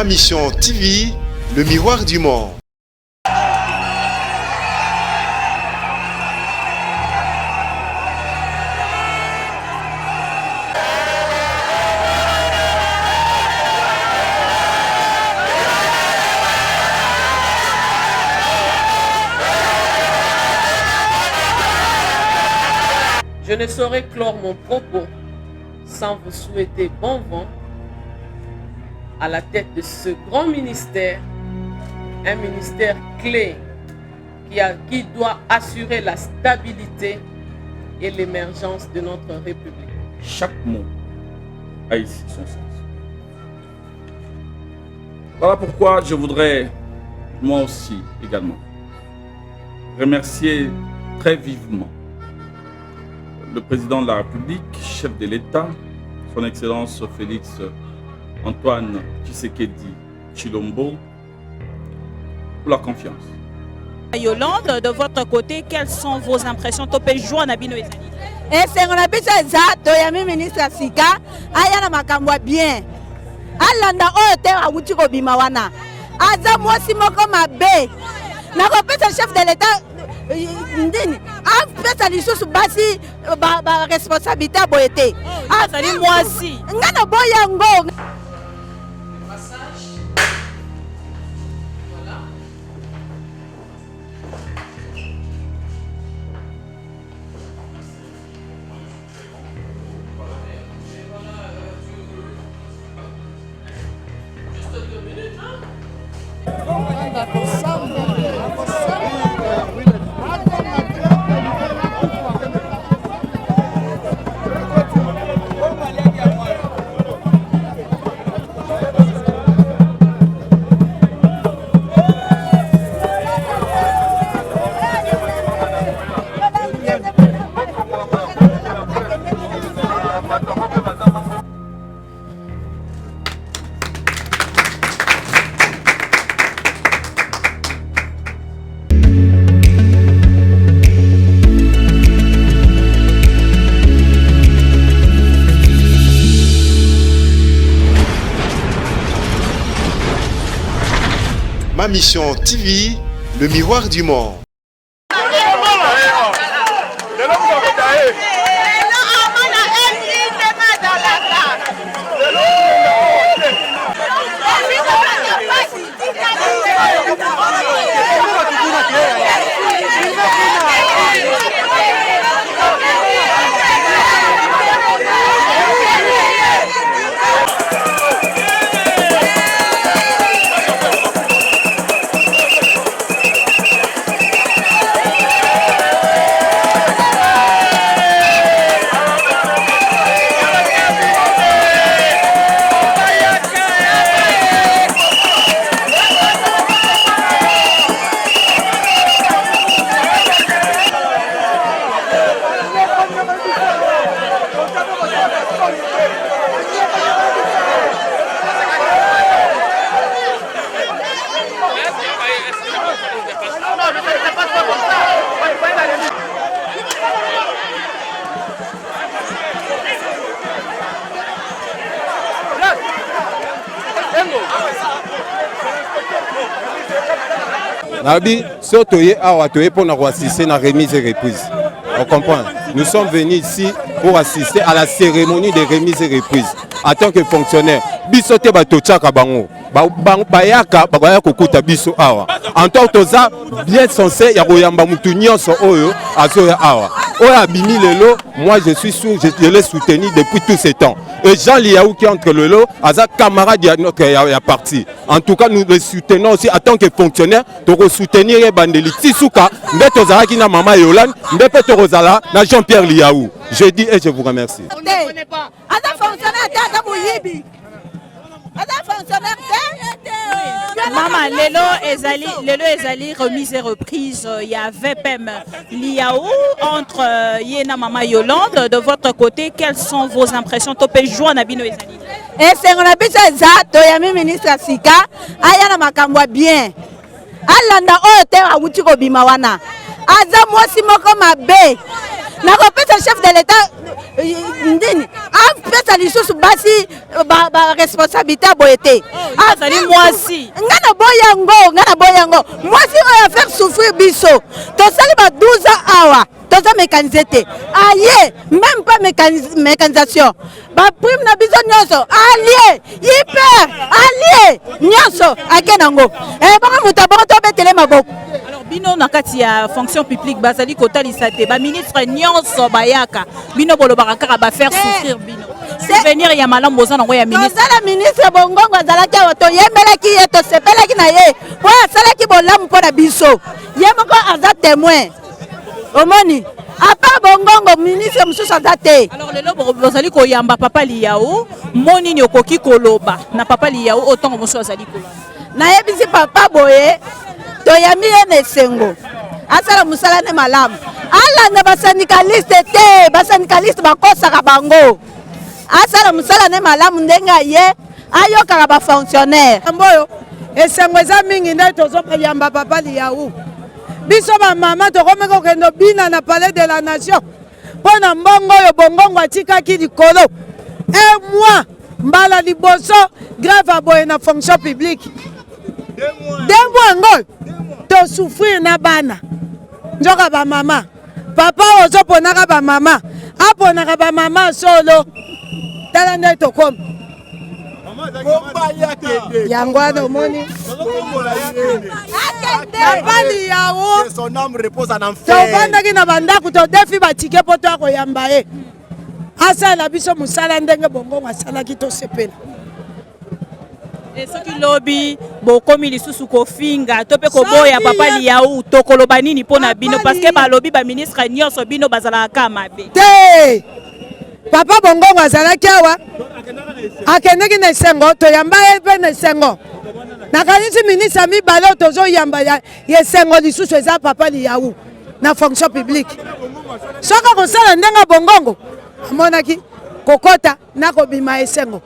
Ma Mission TV, le miroir du monde. Je ne saurais clore mon propos sans vous souhaiter bon vent à la tête de ce grand ministère, un ministère clé qui doit assurer la stabilité et l'émergence de notre République. Chaque mot a ici son sens. Voilà pourquoi je voudrais, moi aussi également, remercier très vivement le président de la République, chef de l'État, son Excellence Félix Antoine Tshisekedi Tshilombo, pour la confiance. Yolande, de votre côté, quelles sont vos impressions? Topé joie Nabino Ezali. Et c'est on a besoin de Toyami ministre Sika, ayana makambwa bien. Alanda ote awuti ko bimawana. Aza mwasi moko mabe. Na kopesa chef de l'État ndini. A pesa lisusu basi ba responsabilité boyete. Ah, ça dit mwasi. Ngana boyango. Ma Mission TV, le miroir du monde. Nabi, sotoye awatoye pour nous assister à la remise et reprise. On comprend. Nous sommes venus ici pour assister à la cérémonie de remise et reprise. En tant que fonctionnaire, bisote batochaka bango. Bayaka bagaya kokuta biso awa. En tant que ça, bien censé ya koyamba mutu nyonso oyo azoya awa. Oya bimi lelo, moi je suis sûr, je l'ai soutenu depuis tous ces temps. Et Jean Liaou qui entre le lot, Aza camarade de notre parti. En tout cas, nous le soutenons aussi en tant que fonctionnaire pour soutenir Bandeli Tsisuka, Mbeto Zaraki na Mama Yolande, Mbeto Rosala, na Jean-Pierre Liaou. Je dis et je vous remercie. Maman, Lelo Ezali, remise et reprise, il y avait même Liaou entre Yena Mama Yolande. De votre côté, quelles sont vos impressions? Topé joie Nabino Ezali. Et c'est on a besoin de Toyami ministre Sika, ayana makambwa bien. Alanda ote awuti ko bimawana. Aza mwasi moko mabe. nakopesa chef de l'état ndini apesa lisusu basi responsabilité boye te azali mwasi nga na boya yango mwasi oyo afaire souffrir biso tosali ba 12 ans awa toza mécanisé te aye même pas mécanisation baprime na biso nyonso allié hyper allié nyonso ake nango bongo moto abongo tobetele maboko. alors bino na kati ya fonction publique bazali kotalisa te baministre nyonso bayaka bino bolobaka kaka bafaire souffrir bino souvenir ya malamu boza nango ya ministre tozala ministre bongongo azalaki awa toyembelaki ye tosepelaki na ye po asalaki bolamu mpo na biso ye moko aza témoin omoni apa bongongo ministre mosusu aza te. alors lelo bozali koyamba papa Liyaou mo nini okoki koloba na papa Liyaou otongo mosusu azali koloba nayebisi papa boye toyambi ye na esengo asala mosala ne malamu alanda basyndicaliste te basyndicaliste bakosaka bango asala mosala ne malamu ndenge ye ayokaka bafonctionnaire mboyo esengo eza mingi nde tozoyamba papa Liyaou biso bamama tokomi kokende bina na palais de la nation mpo na mbongo oyo bongongo atikaki likolo mois mbala liboso grève aboye na fonction publique 2 mois ngo tosouffrir na bana nzoka bamama papa ozoponaka bamama aponaka bamama solo tala nde tokomi yango wana omoni papa Liyaou tovandaki na bandako todefi batike mpo to akoyamba ye asala biso mosala ndenge bongongo asalaki tosepela soki lobi bokomi lisusu kofinga to mpe koboya papa Liyaou tokoloba nini mpo na bino parce que balobi baministre nyonso bino bazalaka mabe te papa bongongo azalaki awa akendeki na esengo toyamba ye mpe na esengo nakanisi ministre mibale oyo tozoyamba ya esengo lisusu eza papa Liyaou na fonction publique soki akosala ndenge bongongo amonaki kokota na kobima esengo.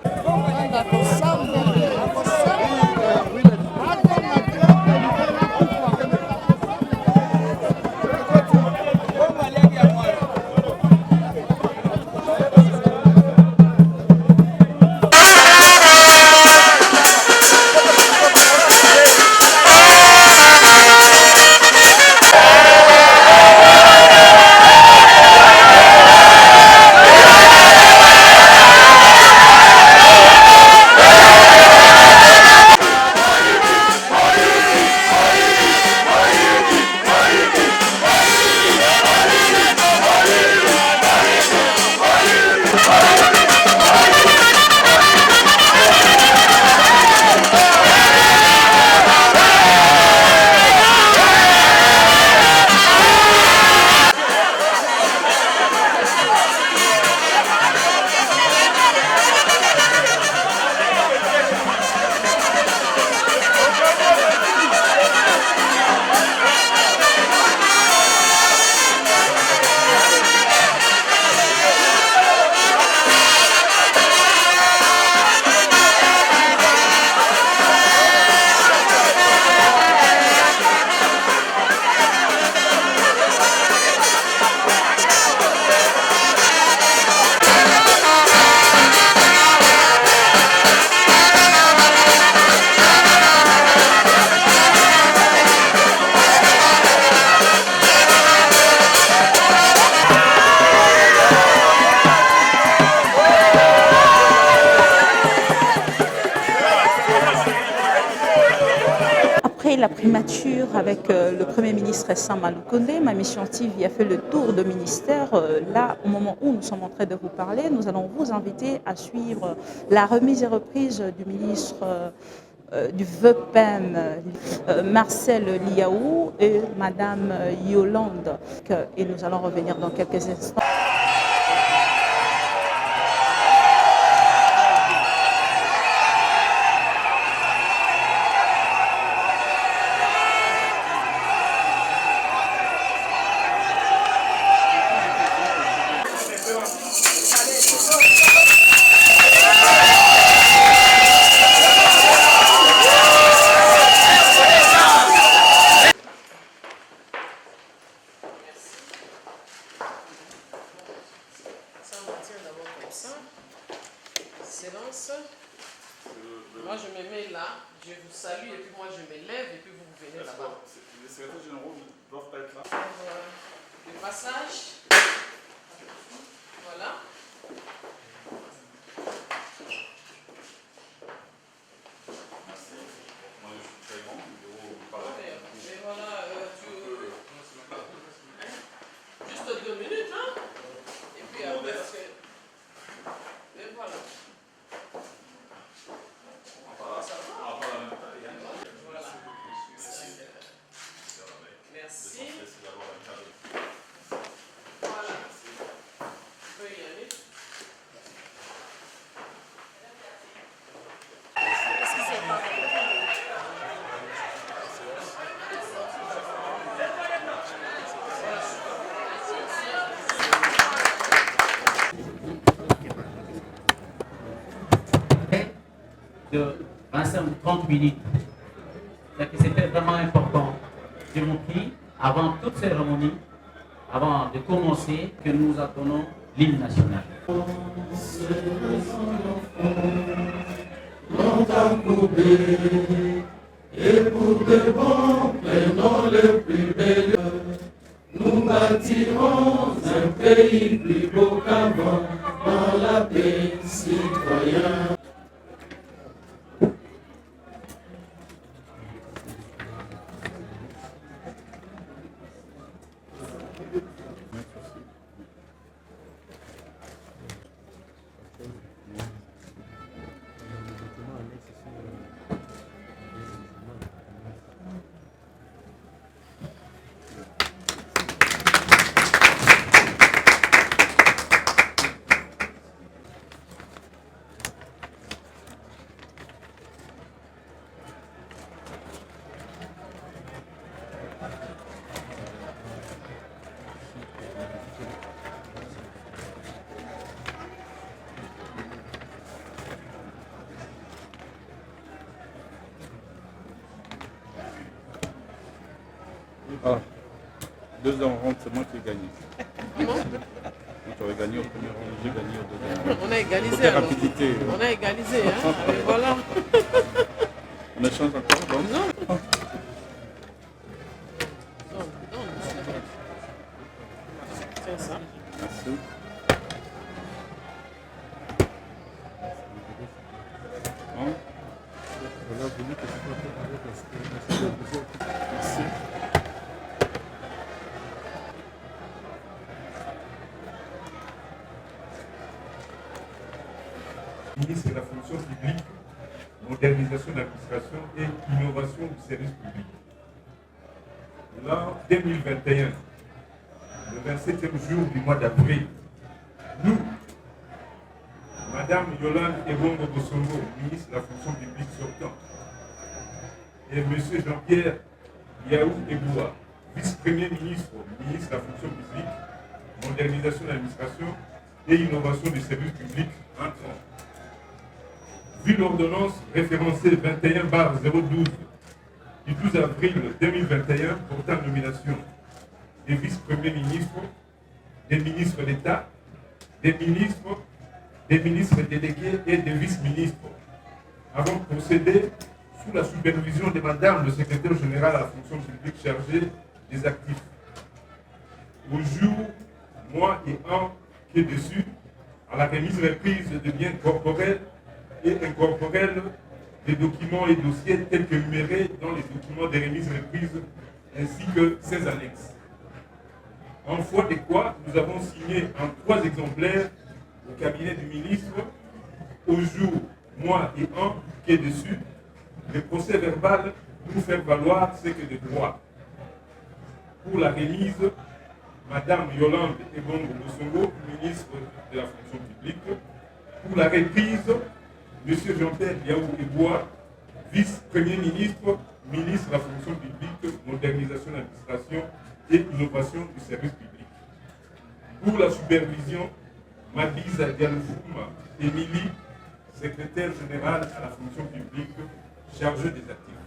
La primature avec le Premier ministre Samalou Condé, ma mission TV a fait le tour de ministère. Là, au moment où nous sommes en train de vous parler, nous allons vous inviter à suivre la remise et reprise du ministre du VEPEM, Marcel Liyaou et Madame Yolande. Et nous allons revenir dans quelques instants. secrétaires généraux doivent être là. Le passage. Voilà. Merci. Moi, je suis très grand. Vous parlez. Et voilà, juste 2 minutes, hein? Et puis après, parce que... Et voilà. Ça va? Voilà. Merci. Voilà. Je peux y aller. De 25-30 minutes. C'était vraiment important. Je vous prie, avant toute cérémonie, avant de commencer, que nous attendons l'hymne national. Et pour de bon, prenons le plus bel. Nous bâtirons un pays plus beau qu'avant, dans la paix citoyenne. Ah, 2 ans round, c'est moi qui ai gagné. Moi, tu avais gagné au premier round, j'ai gagné au deuxième round. On a égalisé. Côté Alors. rapidité. On a égalisé, hein? Allez, voilà. On échange encore, donc. Non. C'est ça. Merci. Hein? Merci. Ministre de la fonction publique, modernisation de l'administration et innovation du service public. L'an 2021, le 27e jour du mois d'avril, nous, Madame Yolande Ebongo Bosongo, ministre de la fonction publique sortant, et Monsieur Jean-Pierre Yaou Eboua, vice-premier ministre, ministre de la fonction publique, modernisation de l'administration et innovation du service public entrant. Vu l'ordonnance référencée 21/012 du 12 avril 2021 portant nomination des vice-premiers ministres, des ministres d'État, des ministres délégués et des vice-ministres, avant de procéder sous la supervision de Madame le secrétaire général à la fonction publique chargée des actifs. Au jour, mois et an qui est dessus, à la remise reprise de biens corporels et incorporels des documents et dossiers tels que numérés dans les documents de remise reprise ainsi que ses annexes. En foi de quoi nous avons signé en 3 exemplaires au cabinet du ministre au jour, mois et an qui est dessus le procès verbal pour faire valoir ce que de droit. Pour la remise, Madame Yolande Ebongo Bosongo, ministre de la fonction publique. Pour la reprise, Monsieur Jean-Pierre Yaou Eboua, vice-premier ministre, ministre de la fonction publique, modernisation de l'administration et innovation du service public. Pour la supervision, Madiza Dialofouma Émilie, secrétaire générale à la fonction publique, chargée des actifs.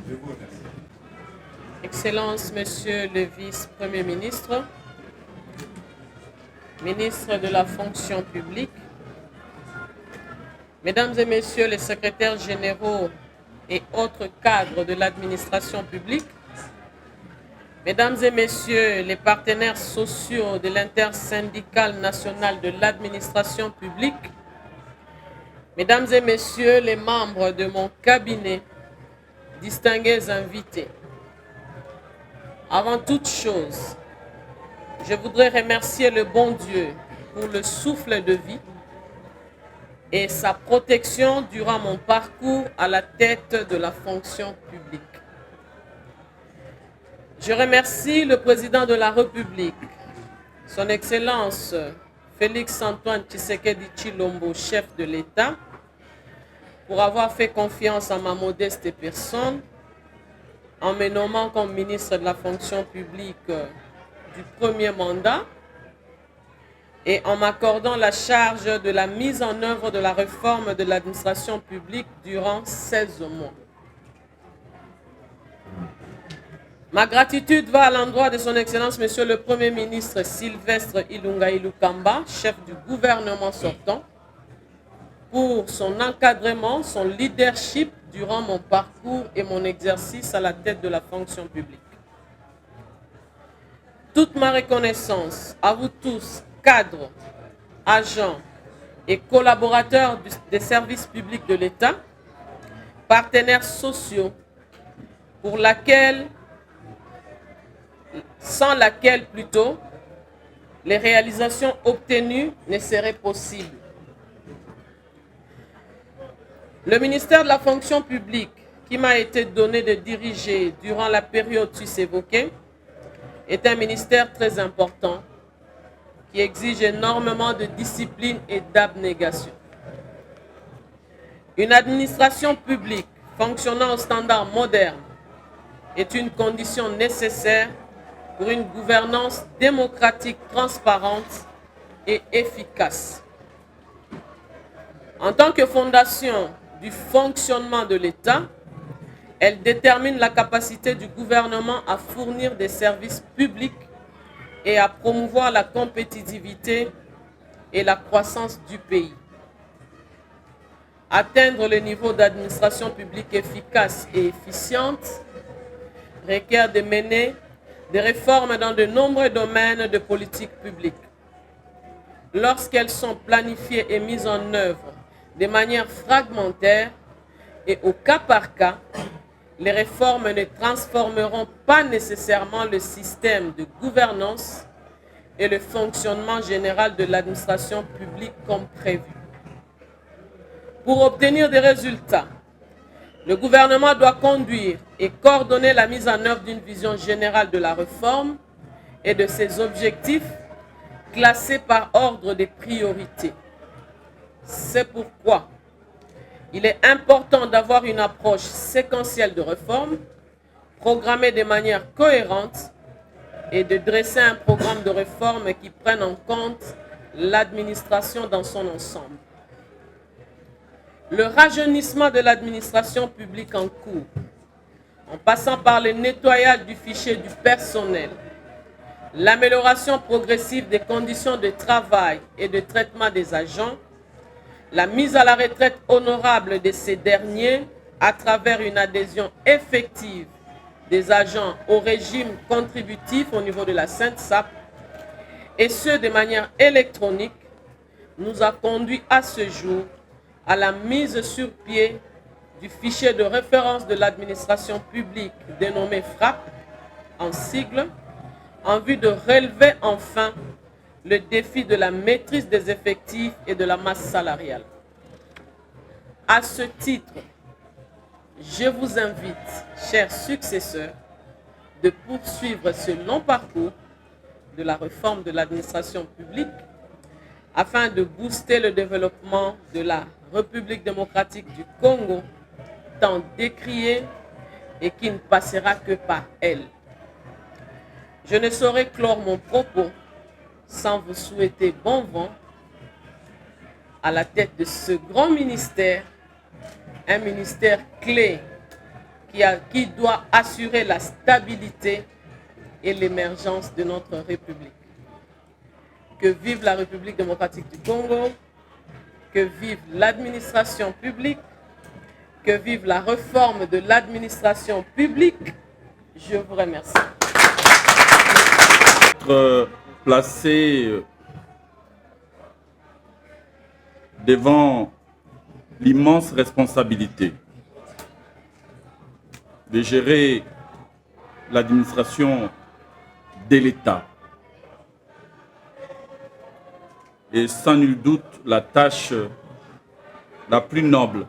Je vous remercie. Excellence, Monsieur le vice-premier ministre, ministre de la fonction publique, Mesdames et Messieurs les secrétaires généraux et autres cadres de l'administration publique, Mesdames et messieurs les partenaires sociaux de l'intersyndicale nationale de l'administration publique, mesdames et messieurs les membres de mon cabinet, distingués invités, avant toute chose, je voudrais remercier le bon Dieu pour le souffle de vie et sa protection durant mon parcours à la tête de la fonction publique. Je remercie le président de la République, son Excellence Félix-Antoine Tshisekedi Tshilombo, chef de l'État, pour avoir fait confiance à ma modeste personne en me nommant comme ministre de la fonction publique du premier mandat et en m'accordant la charge de la mise en œuvre de la réforme de l'administration publique durant 16 mois. Ma gratitude va à l'endroit de son Excellence, Monsieur le Premier ministre Sylvestre Ilunga Ilukamba, chef du gouvernement sortant, pour son encadrement, son leadership durant mon parcours et mon exercice à la tête de la fonction publique. Toute ma reconnaissance à vous tous, cadres, agents et collaborateurs des services publics de l'État, partenaires sociaux, sans laquelle plutôt les réalisations obtenues ne seraient possibles. Le ministère de la fonction publique qui m'a été donné de diriger durant la période sus-évoquée est un ministère très important qui exige énormément de discipline et d'abnégation. Une administration publique fonctionnant aux standards modernes est une condition nécessaire pour une gouvernance démocratique transparente et efficace. En tant que fondation du fonctionnement de l'État, elle détermine la capacité du gouvernement à fournir des services publics et à promouvoir la compétitivité et la croissance du pays. Atteindre le niveau d'administration publique efficace et efficiente requiert de mener des réformes dans de nombreux domaines de politique publique. Lorsqu'elles sont planifiées et mises en œuvre de manière fragmentaire et au cas par cas, les réformes ne transformeront pas nécessairement le système de gouvernance et le fonctionnement général de l'administration publique comme prévu. Pour obtenir des résultats, le gouvernement doit conduire et coordonner la mise en œuvre d'une vision générale de la réforme et de ses objectifs classés par ordre des priorités. C'est pourquoi il est important d'avoir une approche séquentielle de réforme, programmée de manière cohérente et de dresser un programme de réforme qui prenne en compte l'administration dans son ensemble. Le rajeunissement de l'administration publique en cours, en passant par le nettoyage du fichier du personnel, l'amélioration progressive des conditions de travail et de traitement des agents, la mise à la retraite honorable de ces derniers à travers une adhésion effective des agents au régime contributif au niveau de la SINDSAP, et ce de manière électronique, nous a conduit à ce jour à la mise sur pied du fichier de référence de l'administration publique dénommé FRAP en sigle, en vue de relever enfin le défi de la maîtrise des effectifs et de la masse salariale. À ce titre, je vous invite, chers successeurs, de poursuivre ce long parcours de la réforme de l'administration publique afin de booster le développement de la République démocratique du Congo, tant décriée et qui ne passera que par elle. Je ne saurais clore mon propos sans vous souhaiter bon vent à la tête de ce grand ministère, un ministère clé qui doit assurer la stabilité et l'émergence de notre République. Que vive la République démocratique du Congo, que vive l'administration publique, que vive la réforme de l'administration publique. Je vous remercie. être placé devant l'immense responsabilité de gérer l'administration de l'État. Et sans nul doute la tâche la plus noble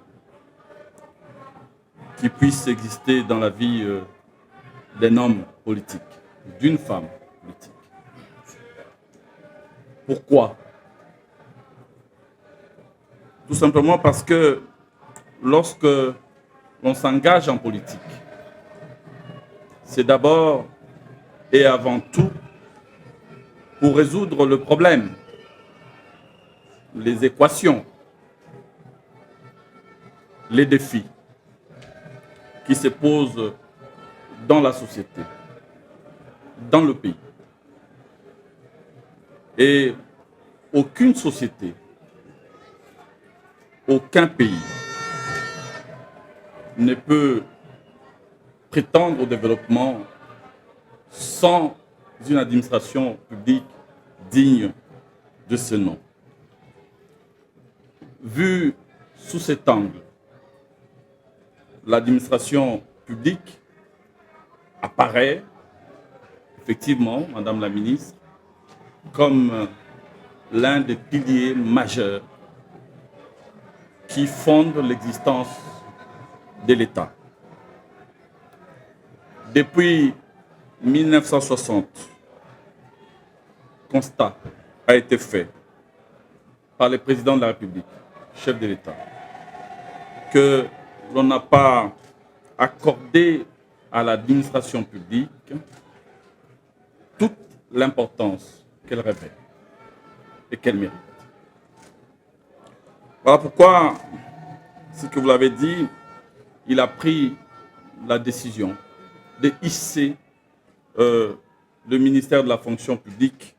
qui puisse exister dans la vie d'un homme politique, d'une femme politique. Pourquoi? Tout simplement parce que lorsque l'on s'engage en politique, c'est d'abord et avant tout pour résoudre le problème, les équations, les défis qui se posent dans la société, dans le pays. Et aucune société, aucun pays ne peut prétendre au développement sans une administration publique digne de ce nom. Vu sous cet angle, l'administration publique apparaît effectivement, Madame la Ministre, comme l'un des piliers majeurs qui fondent l'existence de l'État. Depuis 1960, constat a été fait par le président de la République, chef de l'État, que l'on n'a pas accordé à l'administration publique toute l'importance qu'elle revêt et qu'elle mérite. Voilà pourquoi, ce que vous l'avez dit, il a pris la décision de hisser le ministère de la fonction publique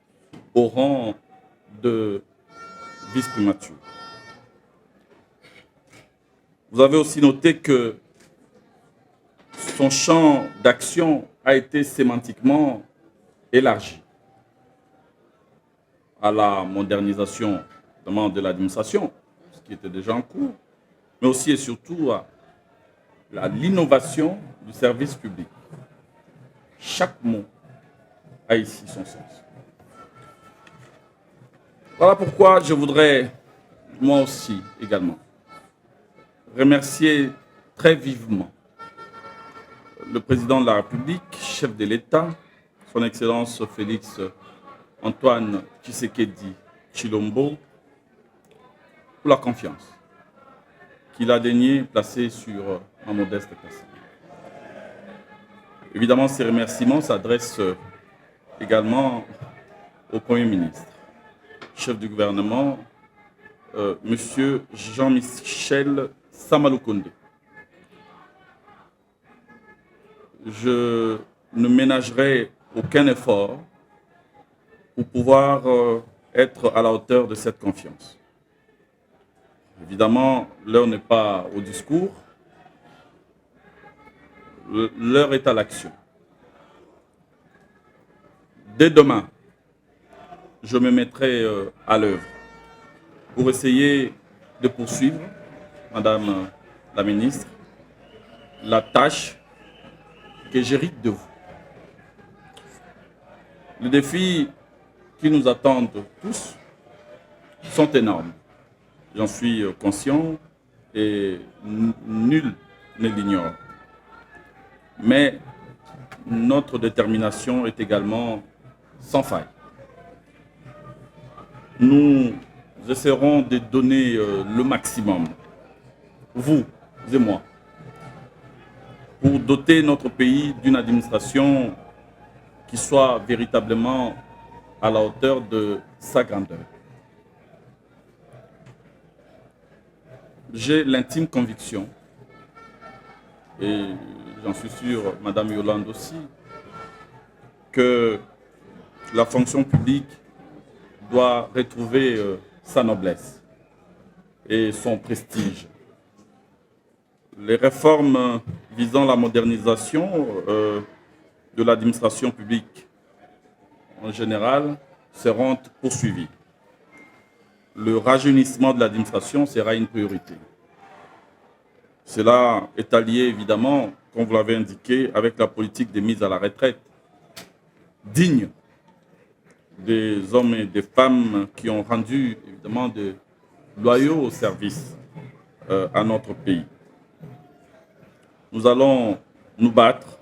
au rang de vice-primature. Vous avez aussi noté que son champ d'action a été sémantiquement élargi à la modernisation de l'administration, ce qui était déjà en cours, mais aussi et surtout à l'innovation du service public. Chaque mot a ici son sens. Voilà pourquoi je voudrais, moi aussi également, remercier très vivement le président de la République, chef de l'État, son Excellence Félix Antoine Tshisekedi Tshilombo, pour la confiance qu'il a daigné placer sur ma modeste personne. Évidemment, ces remerciements s'adressent également au Premier ministre, chef du gouvernement, Monsieur Jean-Michel Samaloukonde. Je ne ménagerai aucun effort pour pouvoir être à la hauteur de cette confiance. Évidemment, l'heure n'est pas au discours, l'heure est à l'action. Dès demain, je me mettrai à l'œuvre pour essayer de poursuivre, Madame la Ministre, la tâche que j'hérite de vous. Les défis qui nous attendent tous sont énormes. J'en suis conscient et nul ne l'ignore. Mais notre détermination est également sans faille. Nous essaierons de donner le maximum, vous et moi, pour doter notre pays d'une administration qui soit véritablement à la hauteur de sa grandeur. J'ai l'intime conviction, et j'en suis sûr, Madame Yolande aussi, que la fonction publique doit retrouver sa noblesse et son prestige. Les réformes visant la modernisation de l'administration publique en général seront poursuivis. Le rajeunissement de l'administration sera une priorité. Cela est allié évidemment, comme vous l'avez indiqué, avec la politique de mise à la retraite digne des hommes et des femmes qui ont rendu évidemment de loyaux services à notre pays. Nous allons nous battre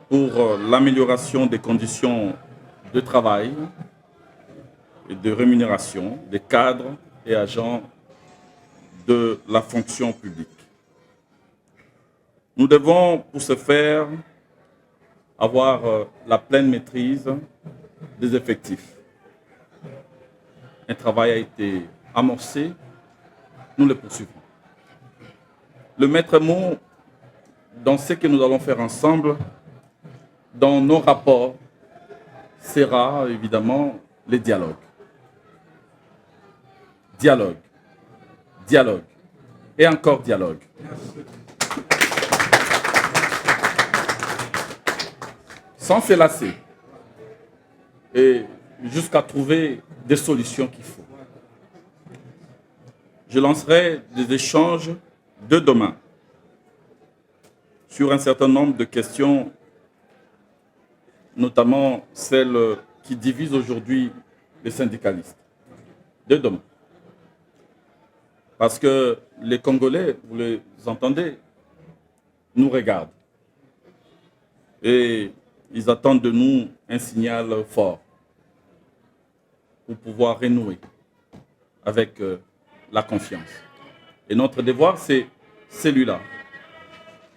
pour l'amélioration des conditions de travail et de rémunération des cadres et agents de la fonction publique. Nous devons, pour ce faire, avoir la pleine maîtrise des effectifs. Un travail a été amorcé, nous le poursuivons. Le maître mot dans ce que nous allons faire ensemble, dans nos rapports, sera évidemment les dialogues. Dialogue, dialogue et encore dialogue. Sans se lasser et jusqu'à trouver des solutions qu'il faut. Je lancerai des échanges de demain sur un certain nombre de questions, notamment celles qui divisent aujourd'hui les syndicalistes. De demain. Parce que les Congolais, vous les entendez, nous regardent. Et ils attendent de nous un signal fort pour pouvoir renouer avec la confiance. Et notre devoir, c'est celui-là.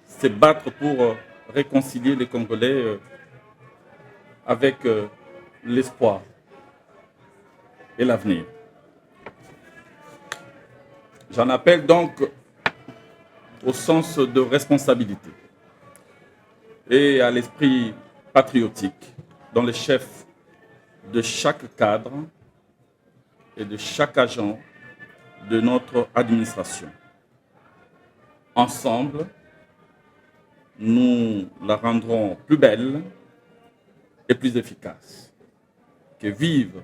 C'est battre pour réconcilier les Congolais avec l'espoir et l'avenir. J'en appelle donc au sens de responsabilité et à l'esprit patriotique dans les chefs de chaque cadre et de chaque agent de notre administration. Ensemble, nous la rendrons plus belle et plus efficace. Que vive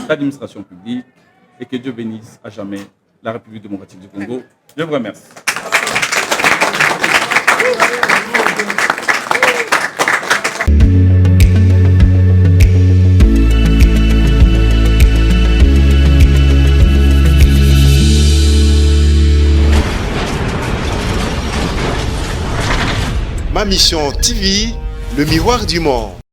l'administration publique et que Dieu bénisse à jamais la République démocratique du Congo. Je vous remercie. Ma mission TV, le miroir du monde.